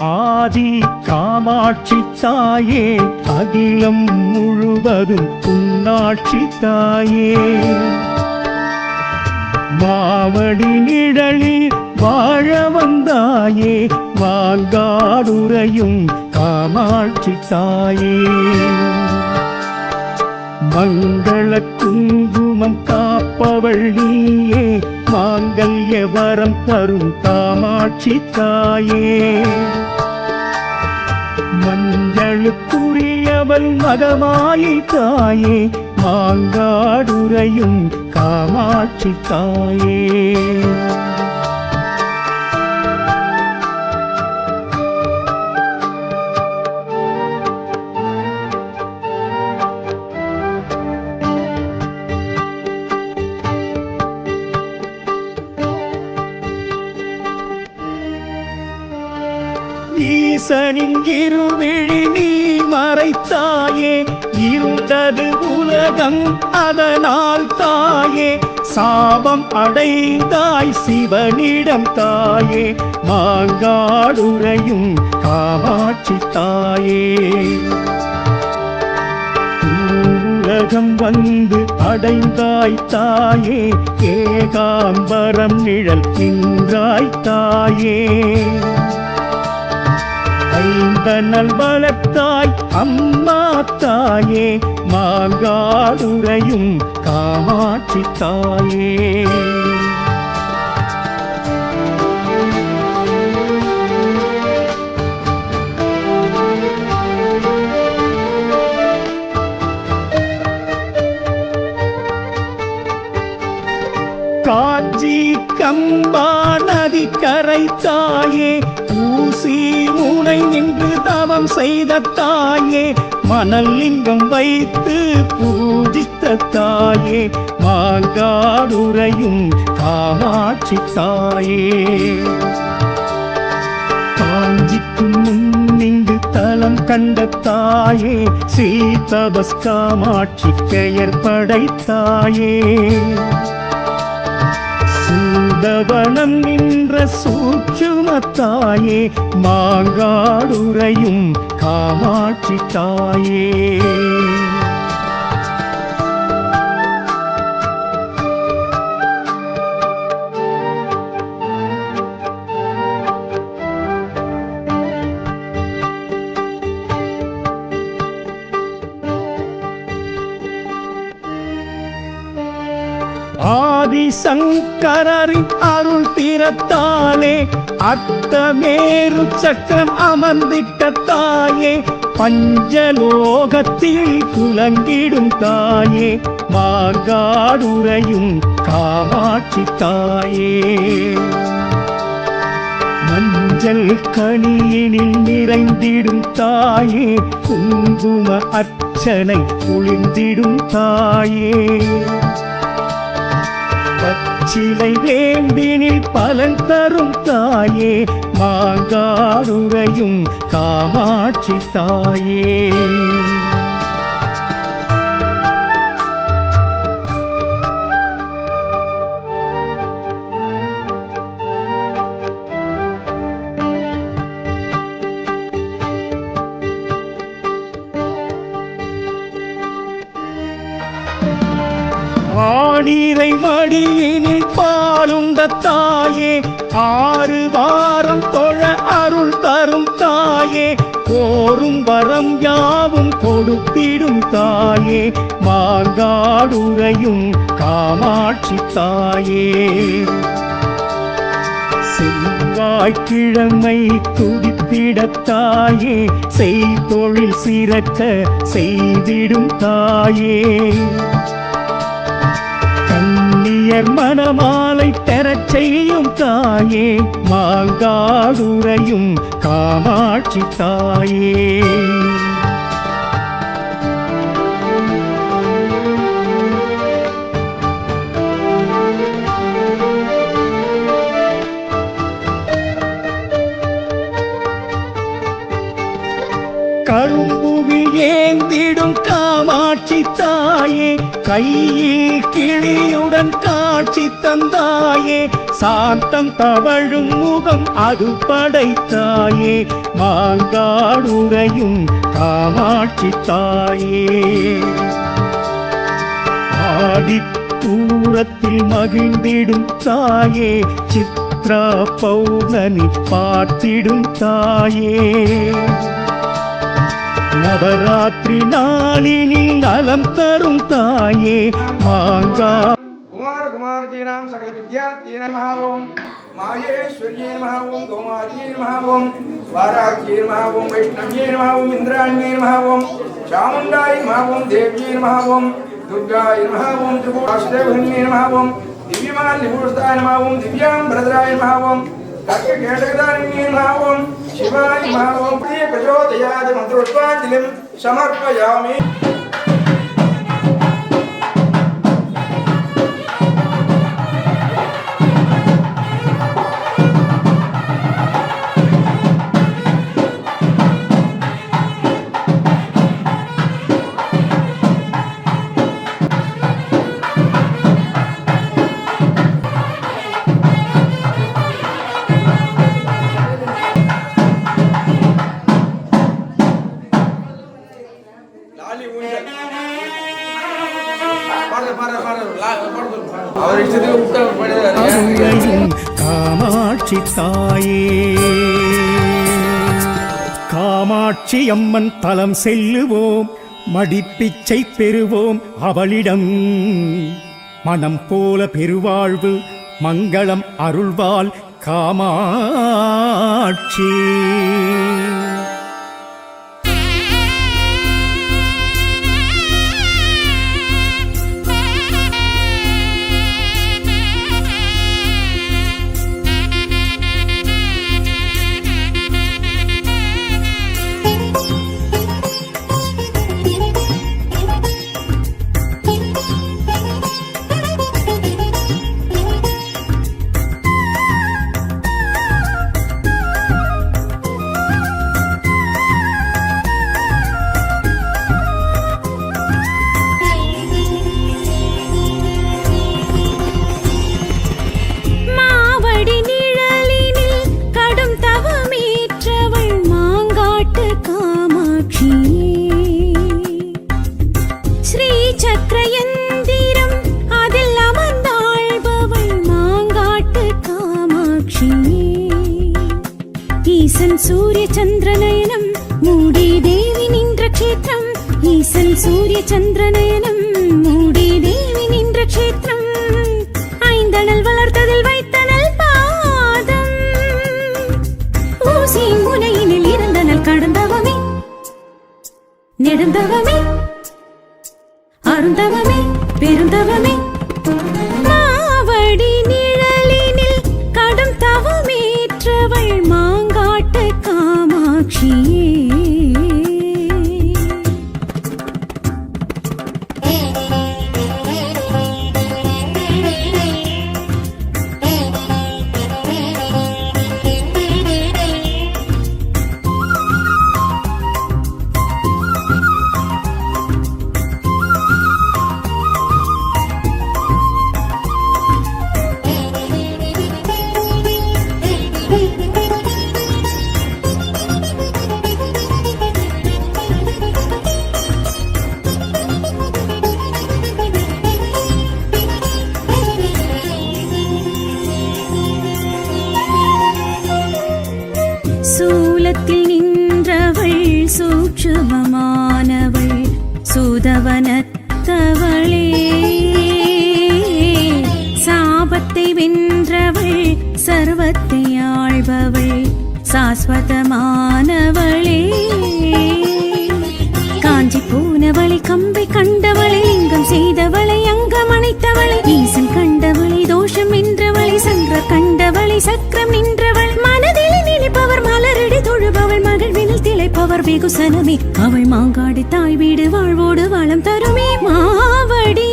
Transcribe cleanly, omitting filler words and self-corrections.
ஆதி காமாட்சி தாயே, அகிலம் முழுவதும் உன்னாட்சி தாயே. மாவடி நிழலில் வாழ வந்தாயே, வாங்காடுறையும் காமாட்சி தாயே. மங்கள குங்குமம் காப்பவள் நீயே, மாங்கல்ய வரம் தரும் காமாட்சி தாயே. மஞ்சளுக்குரியவள் மகமாயி தாயே, மாங்காடுறையும் காமாட்சி தாயே. ஈசனின் இருவிழி நீ மறைத்தாயே, இருந்தது உலகம் அதனால் தாயே. சாபம் அடைந்தாய் சிவனிடம் தாயே, மாங்காடுறையும் காமாட்சி தாயே. உலகம் வந்து அடைந்தாய் தாயே, ஏகாம்பரம் நிழல் நின்றாய் தாயே. ஐந்தனல் வளர்த்தாய் அம்மா தாயே, மாங்காடுறையும் காமாட்சி தாயே. காஞ்சி கம்பா நதி கரை தாயே, ஊசி முனை நின்று தவம் செய்த தாயே. மணல் லிங்கம் வைத்து பூஜித்த தாயே, மாங்காடுறையும் காமாட்சி தாயே. காஞ்சிக்கு முன்னின்று தலம் கண்ட தாயே, ஸ்ரீதபஸ் காமாட்சி பெயர் படைத்தாயே. சூதவனம் நின்ற சூட்சுமத்தாயே, மாங்காடுறையும் காமாட்சி தாயே. ஆதிசங்கரின் அருள் திறத்தாலே, அத்தமேரு சக்கரம் அமர்ந்திட்ட தாயே. பஞ்சலோகத்தில் குலங்கிடும் தாயே, மாங்காடுறையும் காமாட்சி தாயே. மஞ்சள் கனியினில் நிறைந்திடும் தாயே, குங்கும அர்ச்சனை குளிர்ந்திடும் தாயே. பச்சிலை வேம்பினில் பலன் தரும் தாயே, மாங்காடுறையும் காமாட்சி தாயே. ஆடிரை மடியினில் பாலுண்ட தாயே, 6 வாரம் தொழ அருள் தரும் தாயே. கோரும் வரம் யாவும் கொடுத்திடும் தாயே, மாங்காடுறையும் காமாட்சி தாயே. செவ்வாய்க்கிழமை துதித்திட தாயே, செய்தொழில் சிறக்க செய்திடும் தாயே. கண்ணியர் மணமாலை பெறச் செய்யும் தாயே, மாங்காடுறையும் காமாட்சி தாயே. கரும்புவில் ஏந்திடும் காமாட்சி தாயே, கையில் கிளியுடன் காட்சி தந்தாயே சாந்தம் தவழும் முகம் அது படைத்தாயே மாங்காடுறையும் காமாட்சி தாயே ஆடிப்பூரத்தில் மகிழ்ந்திடும் தாயே சித்ரா பௌர்ணமி பார்த்திடும் தாயே நவராத்திரி நாளினில் நலம் தரும் தாயே மாங்கா குமாரகுமாரதீனாம் சகல வித்யார்த்தீனாம் மகாவோம் மாயேஸ்வரியே மகாவோம் கௌமாரியே மகாவோம் வாராகியே மகாவோம் வைஷ்ணவியே மகாவோம் இந்திராணியே மகாவோம் சாமுண்டாய் மகாவோம் தேவியே மகாவோம் दुर्गाय नमः ओम त्रिपुरासुदेवहन्ये नमः ओम दिव्यमान निभूषिताय नमः ओम दिव्यांबरधराय नमः ओम कटककेटकदारिण्ये नमः ओम शिवाय नमः ओम प्रिय प्रचोदयात् मंत्रोद्वाञ्जलिं समर्पयामि காமாட்சி தாயே காமாட்சி அம்மன் தலம் செல்லுவோம் மடிப்பிச்சை பெறுவோம் அவளிடம் மனம் போல பெருவாழ்வு மங்களம் அருள்வாள் காமாட்சி सूर्यचन्द्रनयनं मूडी देवी निन्द्र क्षेत्रम् ईसन् सूर्यचन्द्रनयनं मूडी देवी निन्द्र क्षेत्रम् ऐन्दनल वलर्तदिल வைத்தனல் பாதம் ஊசி முனையினில் இருந்தனல் கடந்தவமே நெடுந்தவமே அருந்தவமே பெருந்தவமே மாவடி நிழலினில் கடும் தவமேற்றவள் மாங்காட்டு காமாட்சியே சூலத்தில் நின்றவள் சூட்சுமமானவள் சூதவனத்தவளே சாபத்தை வென்றவள் சர்வத்தை ஆள்பவள் சாஸ்வதமானவளே காஞ்சி போனவளை கம்பை கண்டவளை லிங்கம் செய்தவளை அங்கம் அணைத்தவளை ஈசன் கண்டவளை தோஷம் வென்றவளை சங்கர கண்டவளை சக்கரம் நின்றவள் மனதில் நினைப்பவர் மலரடி தொழுபவள் மகிழ்வினில் திளைப்பவர் வெகுசனமே அவள் மாங்காடு தாய் வீடு வாழ்வோடு வளம் தருமே மாவடி